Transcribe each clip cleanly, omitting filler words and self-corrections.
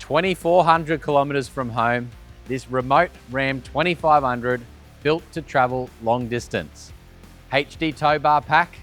2,400 kilometers from home, this remote Ram 2500 built to travel long distance. HD tow bar pack,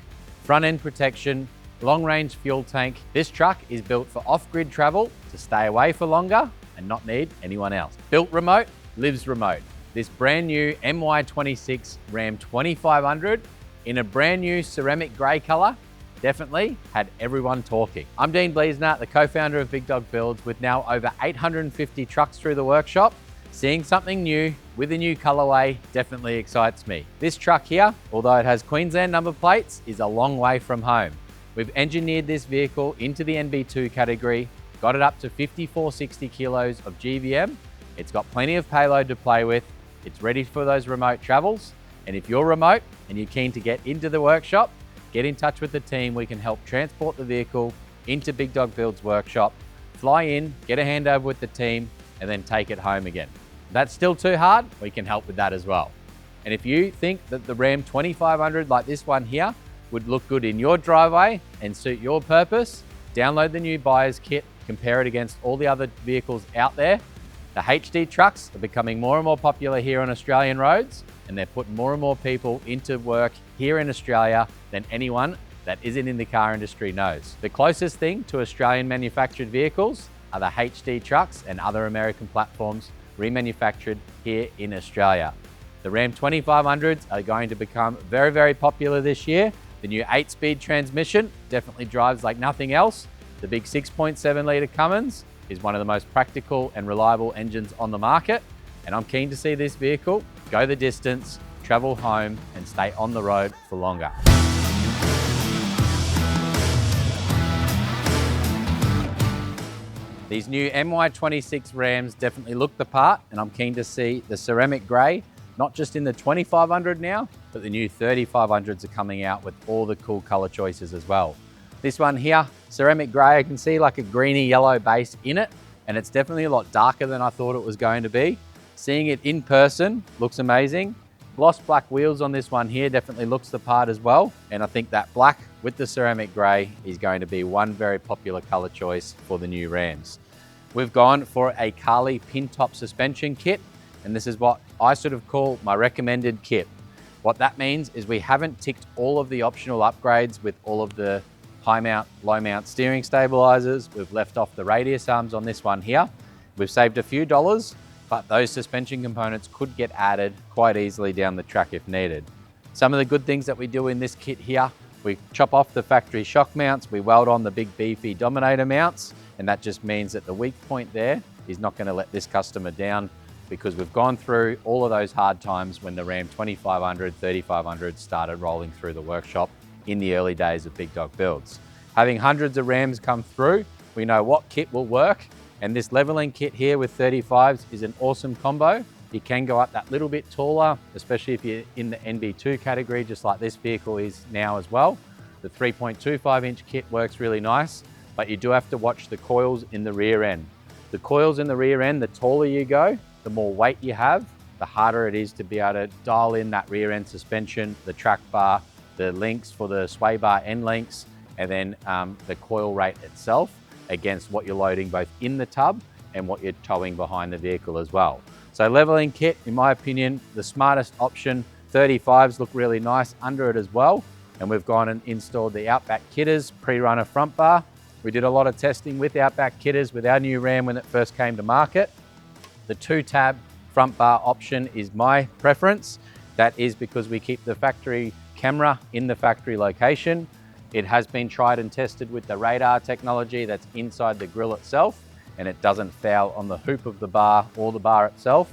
front end protection, long range fuel tank. This truck is built for off-grid travel to stay away for longer and not need anyone else. Built remote, lives remote. This brand new MY26 RAM 2500 in a brand new ceramic grey colour definitely had everyone talking. I'm Dean Bliesner, the co-founder of Big Dog Builds, with now over 850 trucks through the workshop. Seeing something new with a new colourway definitely excites me. This truck here, although it has Queensland number plates, is a long way from home. We've engineered this vehicle into the NB2 category, got it up to 5460 kilos of GVM. It's got plenty of payload to play with. It's ready for those remote travels. And if you're remote and you're keen to get into the workshop, get in touch with the team. We can help transport the vehicle into Big Dog Builds workshop, fly in, get a handover with the team, and then take it home again. If that's still too hard, we can help with that as well. And if you think that the Ram 2500 like this one here would look good in your driveway and suit your purpose, download the new buyer's kit, compare it against all the other vehicles out there. The HD trucks are becoming more and more popular here on Australian roads, and they're putting more and more people into work here in Australia than anyone that isn't in the car industry knows. The closest thing to Australian manufactured vehicles are the HD trucks and other American platforms remanufactured here in Australia. The Ram 2500s are going to become very, very popular this year. The new 8-speed transmission definitely drives like nothing else. The big 6.7 litre Cummins is one of the most practical and reliable engines on the market. And I'm keen to see this vehicle go the distance, travel home, and stay on the road for longer. These new MY26 Rams definitely look the part, and I'm keen to see the ceramic grey, not just in the 2500 now, but the new 3500s are coming out with all the cool color choices as well. This one here, ceramic grey, I can see like a greeny yellow base in it, and it's definitely a lot darker than I thought it was going to be. Seeing it in person looks amazing. Gloss black wheels on this one here definitely looks the part as well. And I think that black with the ceramic grey is going to be one very popular color choice for the new Rams. We've gone for a Carly pin top suspension kit, and this is what I sort of call my recommended kit. What that means is we haven't ticked all of the optional upgrades with all of the high mount, low mount steering stabilizers. We've left off the radius arms on this one here. We've saved a few dollars, but those suspension components could get added quite easily down the track if needed. Some of the good things that we do in this kit here, we chop off the factory shock mounts, we weld on the big beefy Dominator mounts, and that just means that the weak point there is not going to let this customer down, because we've gone through all of those hard times when the Ram 2500, 3500 started rolling through the workshop in the early days of Big Dog Builds. Having hundreds of Rams come through, we know what kit will work. And this leveling kit here with 35s is an awesome combo. You can go up that little bit taller, especially if you're in the NB2 category, just like this vehicle is now as well. The 3.25 inch kit works really nice, but you do have to watch the coils in the rear end. The coils in the rear end, the taller you go, the more weight you have, the harder it is to be able to dial in that rear end suspension, the track bar, the links for the sway bar end links, and then the coil rate itself against what you're loading both in the tub and what you're towing behind the vehicle as well. So leveling kit, in my opinion, the smartest option. 35s look really nice under it as well. And we've gone and installed the Outback Kitters pre-runner front bar. We did a lot of testing with Outback Kitters with our new Ram when it first came to market. The 2-tab front bar option is my preference. That is because we keep the factory camera in the factory location. It has been tried and tested with the radar technology that's inside the grille itself, and it doesn't foul on the hoop of the bar or the bar itself.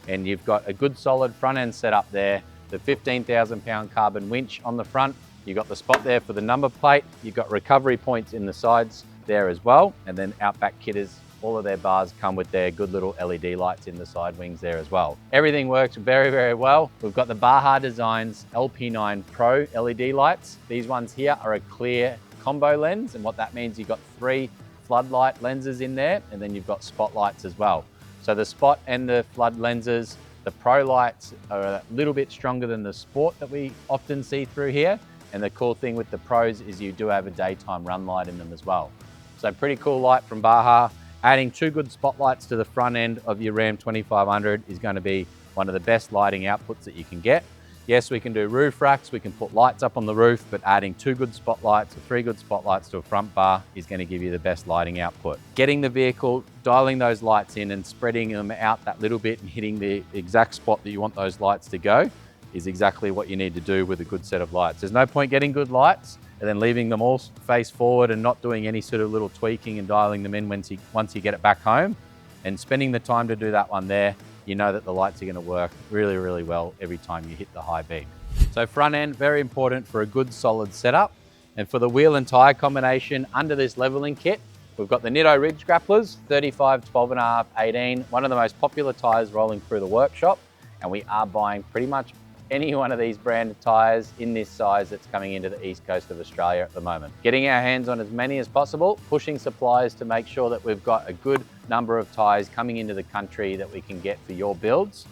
And you've got a good solid front end setup there. The 15,000 pound carbon winch on the front. You've got the spot there for the number plate. You've got recovery points in the sides there as well. And then Outback Kitters, all of their bars come with their good little LED lights in the side wings there as well. Everything works very, very well. We've got the Baja Designs LP9 Pro LED lights. These ones here are a clear combo lens, and what that means, you've got 3 floodlight lenses in there, and then you've got spotlights as well. So the spot and the flood lenses, the Pro lights are a little bit stronger than the Sport that we often see through here. And the cool thing with the Pros is you do have a daytime run light in them as well. So pretty cool light from Baja. Adding 2 good spotlights to the front end of your Ram 2500 is going to be one of the best lighting outputs that you can get. Yes, we can do roof racks, we can put lights up on the roof, but adding 2 good spotlights or 3 good spotlights to a front bar is going to give you the best lighting output. Getting the vehicle, dialing those lights in and spreading them out that little bit and hitting the exact spot that you want those lights to go is exactly what you need to do with a good set of lights. There's no point getting good lights and then leaving them all face forward and not doing any sort of little tweaking and dialing them in once you get it back home. And spending the time to do that one there, you know that the lights are going to work really, really well every time you hit the high beam. So front end, very important for a good solid setup. And for the wheel and tyre combination under this leveling kit, we've got the Nitto Ridge Grapplers, 35, 12.5, 18, one of the most popular tyres rolling through the workshop. And we are buying pretty much any one of these branded tyres in this size that's coming into the east coast of Australia at the moment. Getting our hands on as many as possible, pushing suppliers to make sure that we've got a good number of tyres coming into the country that we can get for your builds.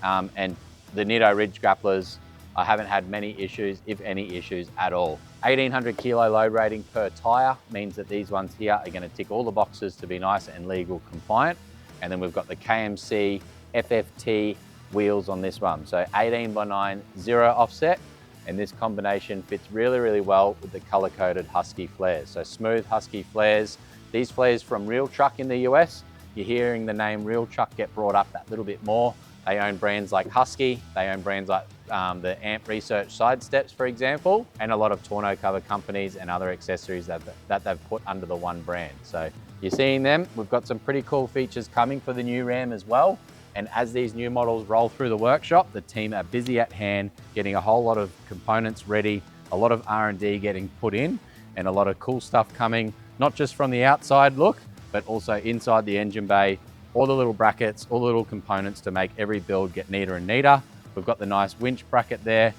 And the Nitto Ridge Grapplers, I haven't had many issues, if any issues at all. 1800 kilo load rating per tyre means that these ones here are going to tick all the boxes to be nice and legal compliant. And then we've got the KMC FFT wheels on this one. So 18x9, 0 offset. And this combination fits really, really well with the color-coded Husky flares. So smooth Husky flares. These flares from Real Truck in the US, you're hearing the name Real Truck get brought up that little bit more. They own brands like Husky, they own brands like the Amp Research side steps, for example, and a lot of tonneau cover companies and other accessories that they've put under the one brand. So you're seeing them. We've got some pretty cool features coming for the new Ram as well. And as these new models roll through the workshop, the team are busy at hand, getting a whole lot of components ready, a lot of R&D getting put in, and a lot of cool stuff coming, not just from the outside look, but also inside the engine bay, all the little brackets, all the little components to make every build get neater and neater. We've got the nice winch bracket there.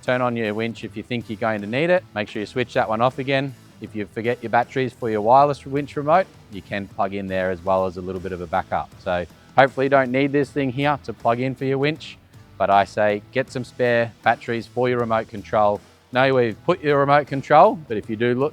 Turn on your winch if you think you're going to need it. Make sure you switch that one off again. If you forget your batteries for your wireless winch remote, you can plug in there as well as a little bit of a backup. So hopefully you don't need this thing here to plug in for your winch, but I say get some spare batteries for your remote control. Know where you've put your remote control, but if you do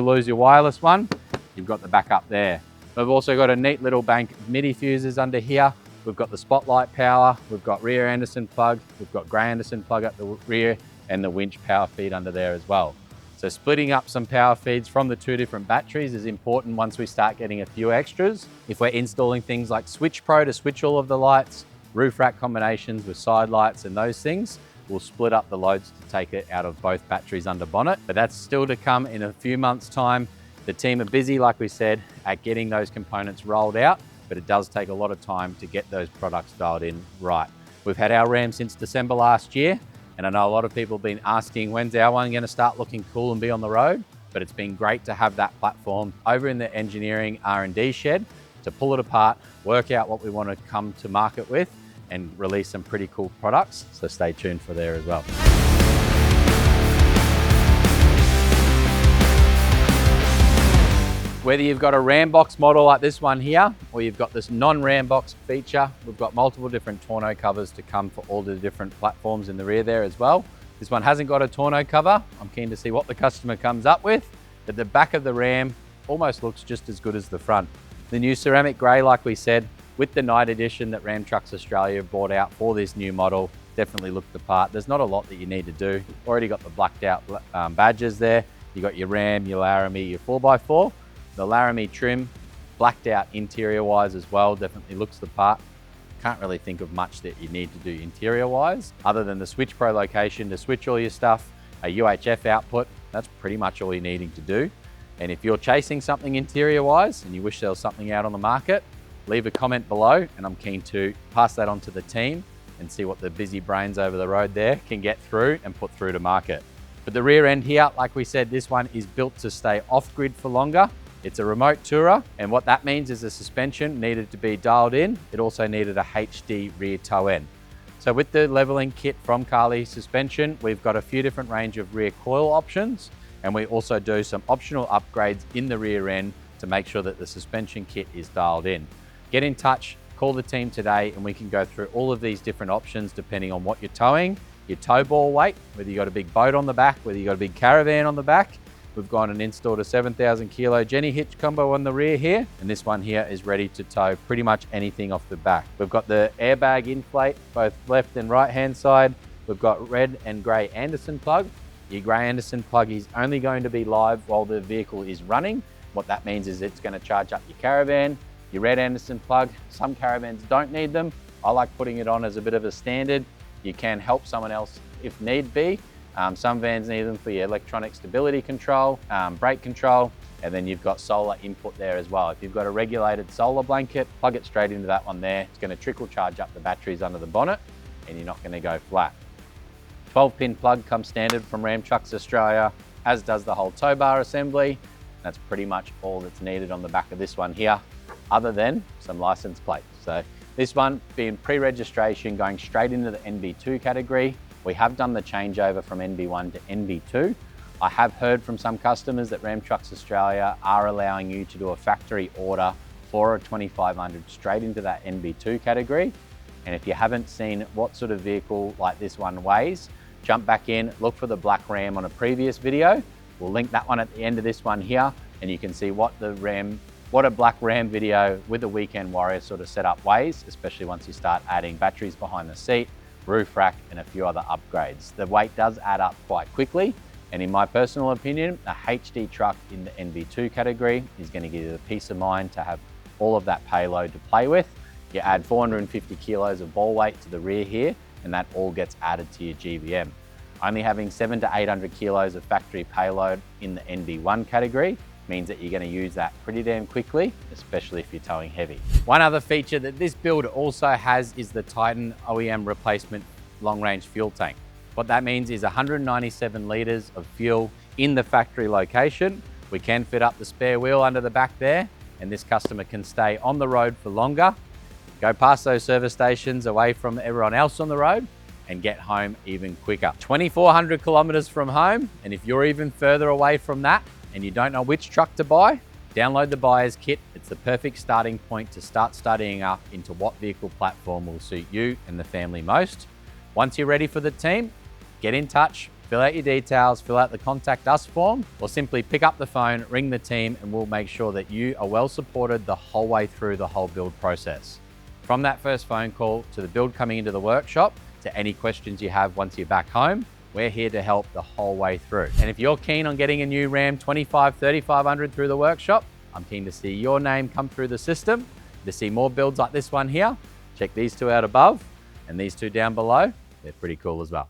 lose your wireless one, you've got the backup there. We've also got a neat little bank of MIDI fuses under here. We've got the spotlight power, we've got rear Anderson plug, we've got Gray Anderson plug at the rear, and the winch power feed under there as well. So splitting up some power feeds from the 2 different batteries is important once we start getting a few extras. If we're installing things like Switch Pro to switch all of the lights, roof rack combinations with side lights and those things, we'll split up the loads to take it out of both batteries under bonnet. But that's still to come in a few months' time. The team are busy, like we said, at getting those components rolled out, but it does take a lot of time to get those products dialed in right. We've had our Ram since December last year, and I know a lot of people have been asking, when's our one going to start looking cool and be on the road? But it's been great to have that platform over in the engineering R&D shed to pull it apart, work out what we want to come to market with, and release some pretty cool products. So stay tuned for there as well. Whether you've got a Ram box model like this one here, or you've got this non-Ram box feature, we've got multiple different tonneau covers to come for all the different platforms in the rear there as well. This one hasn't got a tonneau cover. I'm keen to see what the customer comes up with, but the back of the Ram almost looks just as good as the front. The new ceramic grey, like we said, with the night edition that Ram Trucks Australia brought out for this new model, definitely looked the part. There's not a lot that you need to do. Already got the blacked out badges there. You got your Ram, your Laramie, your 4x4. The Laramie trim, blacked out interior wise as well, definitely looks the part. Can't really think of much that you need to do interior wise, other than the Switch Pro location to switch all your stuff, a UHF output. That's pretty much all you're needing to do. And if you're chasing something interior wise and you wish there was something out on the market, leave a comment below and I'm keen to pass that on to the team and see what the busy brains over the road there can get through and put through to market. But the rear end here, like we said, this one is built to stay off grid for longer. It's a remote tourer, and what that means is the suspension needed to be dialed in. It also needed a HD rear toe end. So with the leveling kit from Carly Suspension, we've got a few different range of rear coil options, and we also do some optional upgrades in the rear end to make sure that the suspension kit is dialed in. Get in touch, call the team today, and we can go through all of these different options depending on what you're towing, your tow ball weight, whether you've got a big boat on the back, whether you've got a big caravan on the back, We've gone and installed a 7,000 kilo Jenny hitch combo on the rear here, and this one here is ready to tow pretty much anything off the back. We've got the airbag inflate, both left and right hand side. We've got red and grey Anderson plug. Your grey Anderson plug is only going to be live while the vehicle is running. What that means is it's going to charge up your caravan. Your red Anderson plug, some caravans don't need them. I like putting it on as a bit of a standard. You can help someone else if need be. Some vans need them for your electronic stability control, brake control, and then you've got solar input there as well. If you've got a regulated solar blanket, plug it straight into that one there. It's going to trickle charge up the batteries under the bonnet, and you're not going to go flat. 12-pin plug comes standard from Ram Trucks Australia, as does the whole tow bar assembly. That's pretty much all that's needed on the back of this one here, other than some license plates. So this one being pre-registration, going straight into the NB2 category. We have done the changeover from NB1 to NB2. I have heard from some customers that Ram Trucks Australia are allowing you to do a factory order for a 2500 straight into that NB2 category. And if you haven't seen what sort of vehicle like this one weighs, jump back in, look for the black Ram on a previous video. We'll link that one at the end of this one here, and you can see what a black Ram video with the Weekend Warrior sort of setup weighs, especially once you start adding batteries behind the seat, roof rack, and a few other upgrades. The weight does add up quite quickly, and in my personal opinion, a HD truck in the NB2 category is going to give you the peace of mind to have all of that payload to play with. You add 450 kilos of ball weight to the rear here, and that all gets added to your GBM. Only having 700 to 800 kilos of factory payload in the NB1 category means that you're going to use that pretty damn quickly, especially if you're towing heavy. One other feature that this build also has is the Titan OEM replacement long-range fuel tank. What that means is 197 litres of fuel in the factory location. We can fit up the spare wheel under the back there, and this customer can stay on the road for longer, go past those service stations away from everyone else on the road, and get home even quicker. 2,400 kilometers from home, and if you're even further away from that and you don't know which truck to buy, download the buyer's kit. It's the perfect starting point to start studying up into what vehicle platform will suit you and the family most. Once you're ready for the team, get in touch, fill out your details, fill out the contact us form, or simply pick up the phone, ring the team, and we'll make sure that you are well supported the whole way through the whole build process. From that first phone call to the build coming into the workshop, to any questions you have once you're back home, we're here to help the whole way through. And if you're keen on getting a new Ram 3500 through the workshop, I'm keen to see your name come through the system. To see more builds like this one here, check these two out above and these two down below. They're pretty cool as well.